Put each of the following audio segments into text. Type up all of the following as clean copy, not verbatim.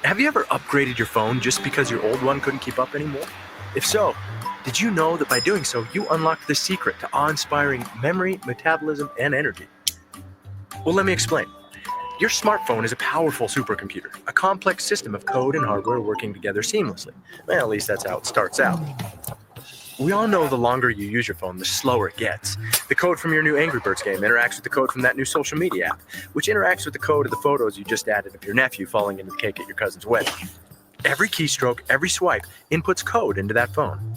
Have you ever upgraded your phone just because your old one couldn't keep up anymore? If so, did you know that by doing so, you unlocked the secret to awe-inspiring memory, metabolism, and energy? Well, let me explain. Your smartphone is a powerful supercomputer, a complex system of code and hardware working together seamlessly. Well, at least that's how it starts out. We all know the longer you use your phone, the slower it gets. The code from your new Angry Birds game interacts with the code from that new social media app, which interacts with the code of the photos you just added of your nephew falling into the cake at your cousin's wedding. Every keystroke, every swipe inputs code into that phone.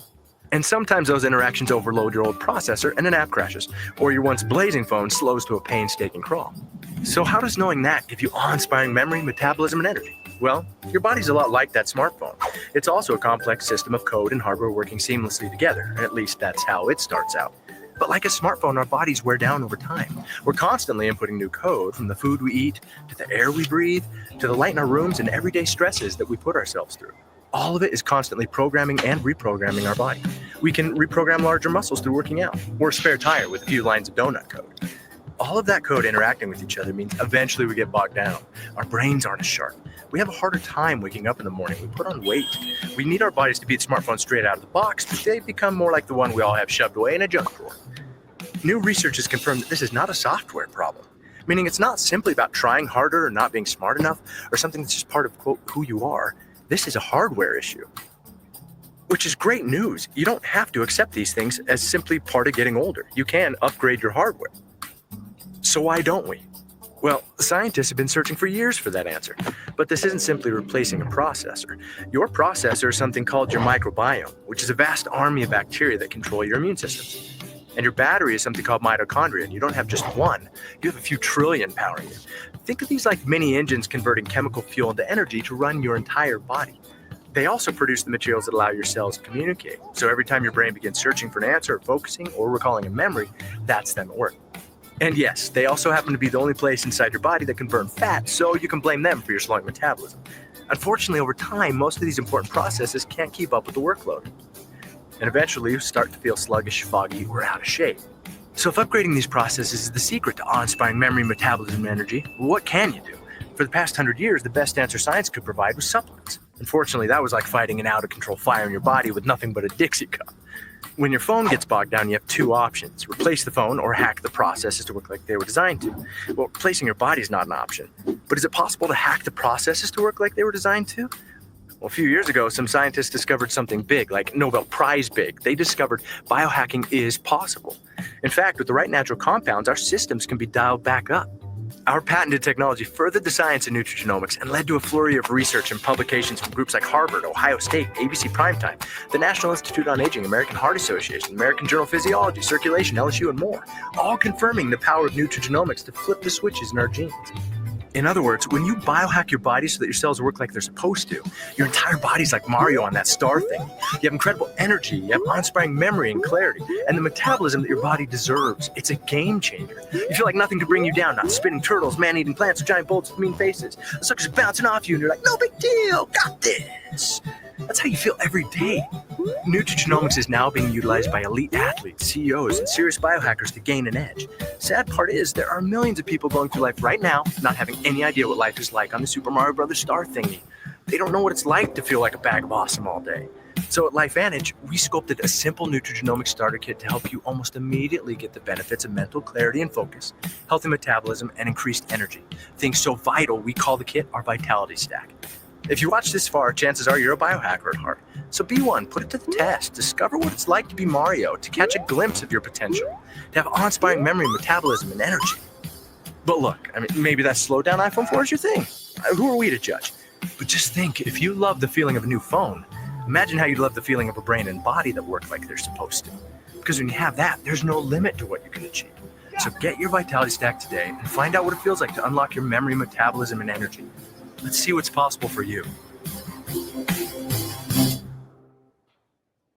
And sometimes those interactions overload your old processor and an app crashes, or your once blazing phone slows to a painstaking crawl. So how does knowing that give you awe-inspiring memory, metabolism, and energy? Well, your body's a lot like that smartphone. It's also a complex system of code and hardware working seamlessly together. At least that's how it starts out. But like a smartphone, our bodies wear down over time. We're constantly inputting new code, from the food we eat, to the air we breathe, to the light in our rooms and everyday stresses that we put ourselves through. All of it is constantly programming and reprogramming our body. We can reprogram larger muscles through working out, or a spare tire with a few lines of donut code. All of that code interacting with each other means eventually we get bogged down. Our brains aren't as sharp. We have a harder time waking up in the morning. We put on weight. We need our bodies to beat smartphones straight out of the box, but they become more like the one we all have shoved away in a junk drawer. New research has confirmed that this is not a software problem, meaning it's not simply about trying harder or not being smart enough or something that's just part of, quote, who you are. This is a hardware issue, which is great news. You don't have to accept these things as simply part of getting older. You can upgrade your hardware. So why don't we? Well, scientists have been searching for years for that answer, but this isn't simply replacing a processor. Your processor is something called your microbiome, which is a vast army of bacteria that control your immune systems. And your battery is something called mitochondria, and you don't have just one, you have a few trillion powering you. Think of these like mini engines converting chemical fuel into energy to run your entire body. They also produce the materials that allow your cells to communicate. So every time your brain begins searching for an answer, or focusing, or recalling a memory, that's them at work. And yes, they also happen to be the only place inside your body that can burn fat, so you can blame them for your slowing metabolism. Unfortunately, over time, most of these important processes can't keep up with the workload. And eventually, you start to feel sluggish, foggy, or out of shape. So if upgrading these processes is the secret to awe-inspiring memory, metabolism, and energy, what can you do? For the past 100 years, the best answer science could provide was supplements. Unfortunately, that was like fighting an out-of-control fire in your body with nothing but a Dixie cup. When your phone gets bogged down, you have two options: replace the phone or hack the processes to work like they were designed to. Well, replacing your body is not an option. But is it possible to hack the processes to work like they were designed to? Well, a few years ago, some scientists discovered something big, like Nobel Prize big. They discovered biohacking is possible. In fact, with the right natural compounds, our systems can be dialed back up. Our patented technology furthered the science of nutrigenomics and led to a flurry of research and publications from groups like Harvard, Ohio State, ABC Primetime, the National Institute on Aging, American Heart Association, American Journal of Physiology, Circulation, LSU, and more, all confirming the power of nutrigenomics to flip the switches in our genes. In other words, when you biohack your body so that your cells work like they're supposed to, your entire body's like Mario on that star thing. You have incredible energy, you have awe-inspiring memory and clarity, and the metabolism that your body deserves. It's a game changer. You feel like nothing could bring you down, not spinning turtles, man-eating plants, or giant bolts with mean faces. The suckers are bouncing off you, and you're like, no big deal, got this. That's how you feel every day. Nutrigenomics is now being utilized by elite athletes, CEOs, and serious biohackers to gain an edge. Sad part is, there are millions of people going through life right now not having any idea what life is like on the Super Mario Brothers star thingy. They don't know what it's like to feel like a bag of awesome all day. So at LifeVantage, we sculpted a simple Nutrigenomics starter kit to help you almost immediately get the benefits of mental clarity and focus, healthy metabolism, and increased energy. Things so vital, we call the kit our Vitality Stack. If you watch this far, chances are you're a biohacker at heart. So be one, put it to the test, discover what it's like to be Mario, to catch a glimpse of your potential, to have awe-inspiring memory, metabolism, and energy. But look, maybe that slowed down iPhone 4 is your thing. Who are we to judge? But just think, if you love the feeling of a new phone, imagine how you'd love the feeling of a brain and body that work like they're supposed to. Because when you have that, there's no limit to what you can achieve. So get your Vitality Stack today and find out what it feels like to unlock your memory, metabolism, and energy. Let's see what's possible for you.